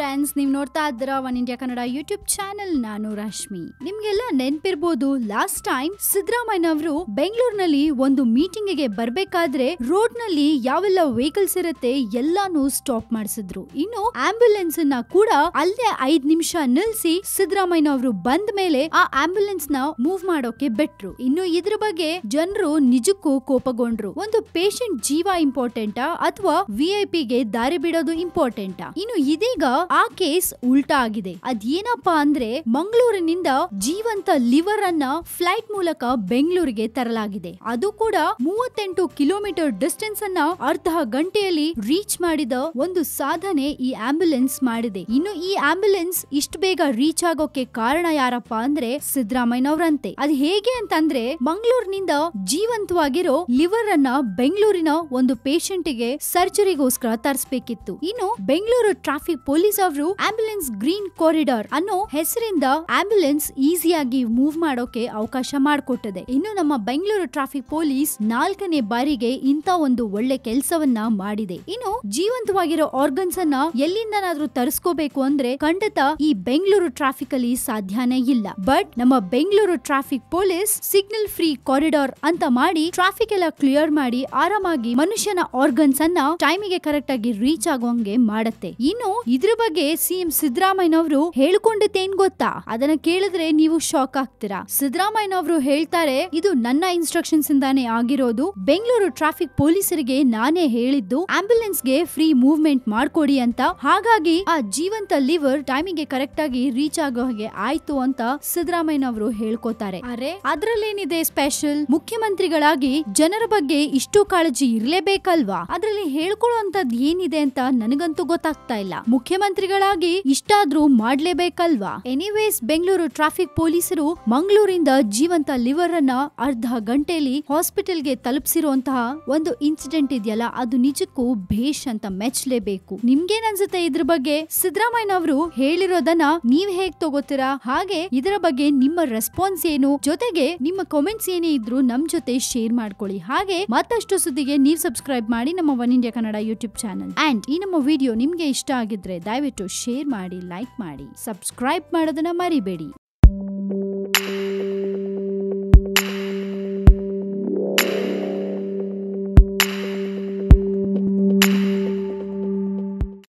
Friends, ನೀವು ನೋಡ್ತಾ ಇದ್ದೀರಾ one India Kannada YouTube channel. ನಾನು ರಶ್ಮಿ. ನಿಮ್ಗೆಲ್ಲ ನೆನ್ಪಿರ್ಬೋದು, ಲಾಸ್ಟ್ ಟೈಮ್ ಸಿದ್ದರಾಮಯ್ಯ ಅವರು ಬೆಂಗಳೂರಿನಲ್ಲಿ ಒಂದು ಮೀಟಿಂಗ್ ಗೆ ಬರ್ಬೇಕಾದ್ರೆ ರೋಡ್ ನಲ್ಲಿ ಯಾವೆಲ್ಲ ವೆಹಿಕಲ್ಸ್ ಇರುತ್ತೆ ಎಲ್ಲಾನು ಸ್ಟಾಪ್ ಮಾಡಿಸಿದ್ರು. ಇನ್ನು ಆಂಬ್ಯುಲೆನ್ಸ್ ನ ಕೂಡ ಅಲ್ಲೇ 5 ನಿಮಿಷ ನಿಲ್ಸಿ ಸಿದ್ದರಾಮಯ್ಯ ಅವರು ಬಂದ ಮೇಲೆ ಆ ಆಂಬ್ಯುಲೆನ್ಸ್ ನ ಮೂವ್ ಮಾಡೋಕೆ ಬಿಟ್ರು. ಇನ್ನು ಇದ್ರ ಬಗ್ಗೆ ಜನರು ನಿಜಕ್ಕೂ ಕೋಪಗೊಂಡ್ರು. ಒಂದು ಪೇಷಂಟ್ ಜೀವ ಇಂಪಾರ್ಟೆಂಟಾ ಅಥವಾ VIP ಗೆ ದಾರಿ ಬಿಡೋದು ಇಂಪಾರ್ಟೆಂಟಾ? ಇನ್ನು ಇದೀಗ ಆ ಕೇಸ್ ಉಲ್ಟಾ ಆಗಿದೆ. ಅದೇನಪ್ಪಾ ಅಂದ್ರೆ, ಮಂಗಳೂರಿನಿಂದ ಜೀವಂತ ಲಿವರ್ ಅನ್ನ ಫ್ಲೈಟ್ ಮೂಲಕ ಬೆಂಗಳೂರಿಗೆ ತರಲಾಗಿದೆ. ಅದು ಕೂಡ 38 ಕಿಲೋಮೀಟರ್ ಡಿಸ್ಟೆನ್ಸ್ ಅನ್ನ ಅರ್ಧ ಗಂಟೆಯಲ್ಲಿ ರೀಚ್ ಮಾಡಿದ ಒಂದು ಸಾಧನೆ ಈ ಆಂಬ್ಯುಲೆನ್ಸ್ ಮಾಡಿದೆ. ಇನ್ನು ಈ ಆಂಬ್ಯುಲೆನ್ಸ್ ಇಷ್ಟು ಬೇಗ ರೀಚ್ ಆಗೋಕೆ ಕಾರಣ ಯಾರಪ್ಪ ಅಂದ್ರೆ ಸಿದ್ದರಾಮಯ್ಯ ಅವರಂತೆ. ಅದು ಹೇಗೆ ಅಂತಂದ್ರೆ, ಮಂಗಳೂರಿನಿಂದ ಜೀವಂತವಾಗಿರೋ ಲಿವರ್ ಅನ್ನ ಬೆಂಗಳೂರಿನ ಒಂದು ಪೇಷಂಟ್ ಗೆ ಸರ್ಜರಿಗೋಸ್ಕರ ತರಿಸಬೇಕಿತ್ತು. ಇನ್ನು ಬೆಂಗಳೂರು ಟ್ರಾಫಿಕ್ ಪೊಲೀಸ್ ಅವರು ಆಂಬ್ಯುಲೆನ್ಸ್ ಗ್ರೀನ್ ಕಾರಿಡಾರ್ ಅನ್ನೋ ಹೆಸರಿಂದ ಆಂಬ್ಯುಲೆನ್ಸ್ ಈಸಿಯಾಗಿ ಮೂವ್ ಮಾಡೋಕೆ ಅವಕಾಶ ಮಾಡಿಕೊಟ್ಟಿದೆ. ಇನ್ನು ನಮ್ಮ ಬೆಂಗಳೂರು ಟ್ರಾಫಿಕ್ ಪೊಲೀಸ್ 4ನೇ ಬಾರಿಗೆ ಇಂತ ಒಂದು ಒಳ್ಳೆ ಕೆಲಸವನ್ನ ಮಾಡಿದೆ. ಇನ್ನು ಜೀವಂತವಾಗಿರೋ ಆರ್ಗನ್ಸ್ ಅನ್ನ ಎಲ್ಲಿಂದನಾದ್ರೂ ತರಿಸ್ಕೋಬೇಕು ಅಂದ್ರೆ ಖಂಡಿತ ಈ ಬೆಂಗಳೂರು ಟ್ರಾಫಿಕ್ ಅಲ್ಲಿ ಸಾಧ್ಯನೇ ಇಲ್ಲ. ಬಟ್ ನಮ್ಮ Bengaluru traffic police signal free corridor ಅಂತ ಮಾಡಿ ಟ್ರಾಫಿಕ್ ಎಲ್ಲ ಕ್ಲಿಯರ್ ಮಾಡಿ ಆರಾಮಾಗಿ ಮನುಷ್ಯನ ಆರ್ಗನ್ಸ್ ಅನ್ನ ಟೈಮಿಗೆ ಕರೆಕ್ಟ್ ಆಗಿ ರೀಚ್ ಆಗೋಂಗೆ ಮಾಡುತ್ತೆ. ಇನ್ನು ಇದ್ರ ಬಗ್ಗೆ ಸಿಎಂ ಸಿದ್ದರಾಮಯ್ಯ ಅವರು ಹೇಳ್ಕೊಂಡಿದ್ದೇನ್ ಗೊತ್ತಾ? ಅದನ್ನ ಕೇಳಿದ್ರೆ ನೀವು ಶಾಕ್ ಆಗ್ತೀರಾ. ಸಿದ್ದರಾಮಯ್ಯ ಅವರು ಹೇಳ್ತಾರೆ, ಇದು ನನ್ನ ಇನ್ಸ್ಟ್ರಕ್ಷನ್ಸ್ ಇಂದಾನೆ ಆಗಿರೋದು. ಬೆಂಗಳೂರು ಟ್ರಾಫಿಕ್ ಪೊಲೀಸರಿಗೆ ನಾನೇ ಹೇಳಿದ್ದು ಆಂಬ್ಯುಲೆನ್ಸ್ ಗೆ ಫ್ರೀ ಮೂವ್ಮೆಂಟ್ ಮಾಡ್ಕೊಡಿ ಅಂತ. ಹಾಗಾಗಿ ಆ ಜೀವಂತ ಲಿವರ್ ಟೈಮಿಗೆ ಕರೆಕ್ಟ್ ಆಗಿ ರೀಚ್ ಆಗೋ ಹಾಗೆ ಆಯ್ತು ಅಂತ ಸಿದ್ದರಾಮಯ್ಯ ಅವರು ಹೇಳ್ಕೋತಾರೆ. ಅರೆ, ಅದ್ರಲ್ಲೇನಿದೆ ಸ್ಪೆಷಲ್? ಮುಖ್ಯಮಂತ್ರಿಗಳಾಗಿ ಜನರ ಬಗ್ಗೆ ಇಷ್ಟು ಕಾಳಜಿ ಇರ್ಲೇಬೇಕಲ್ವಾ? ಅದ್ರಲ್ಲಿ ಹೇಳ್ಕೊಳ್ಳುವಂತದ್ದು ಏನಿದೆ ಅಂತ ನನಗಂತೂ ಗೊತ್ತಾಗ್ತಾ ಇಲ್ಲ. ಮುಖ್ಯಮಂತ್ರಿಗಳಾಗಿ ಇಷ್ಟಾದ್ರೂ ಮಾಡ್ಲೇಬೇಕಲ್ವಾ? ಎನಿವೇಸ್, ಬೆಂಗಳೂರು ಟ್ರಾಫಿಕ್ ಪೊಲೀಸರು ಮಂಗಳೂರಿಂದ ಜೀವಂತ ಲಿವರ್ ಅನ್ನ ಅರ್ಧ ಗಂಟೆಯಲ್ಲಿ ಹಾಸ್ಪಿಟಲ್ ಗೆ ತಲುಪಿಸಿರುವಂತಹ ಒಂದು ಇನ್ಸಿಡೆಂಟ್ ಇದೆಯಲ್ಲ, ಅದು ನಿಜಕ್ಕೂ ಭೇಷ್ ಅಂತ ಮೆಚ್ಚಲೇಬೇಕು. ನಿಮ್ಗೇನ್ ಅನ್ಸುತ್ತೆ ಇದ್ರ ಬಗ್ಗೆ? ಸಿದ್ದರಾಮಯ್ಯ ಅವರು ಹೇಳಿರೋದನ್ನ ನೀವ್ ಹೇಗ್ ತಗೋತೀರಾ? ಹಾಗೆ ಇದರ ಬಗ್ಗೆ ನಿಮ್ಮ ರೆಸ್ಪಾನ್ಸ್ ಏನು? ಜೊತೆಗೆ ನಿಮ್ಮ ಕಾಮೆಂಟ್ಸ್ ಏನೇ ಇದ್ರು ನಮ್ ಜೊತೆ ಶೇರ್ ಮಾಡ್ಕೊಳ್ಳಿ. ಹಾಗೆ ಮತ್ತಷ್ಟು ಸುದ್ದಿಗೆ ನೀವು ಸಬ್ಸ್ಕ್ರೈಬ್ ಮಾಡಿ ನಮ್ಮ one India Kannada YouTube channel. And ಈ ನಮ್ಮ ವಿಡಿಯೋ ನಿಮ್ಗೆ ಇಷ್ಟ ಆಗಿದ್ರೆ ದಯವಿಟ್ಟು ಶೇರ್ ಮಾಡಿ, ಲೈಕ್ ಮಾಡಿ, ಸಬ್ಸ್ಕ್ರೈಬ್ ಮಾಡೋದನ್ನ ಮರಿಬೇಡಿ.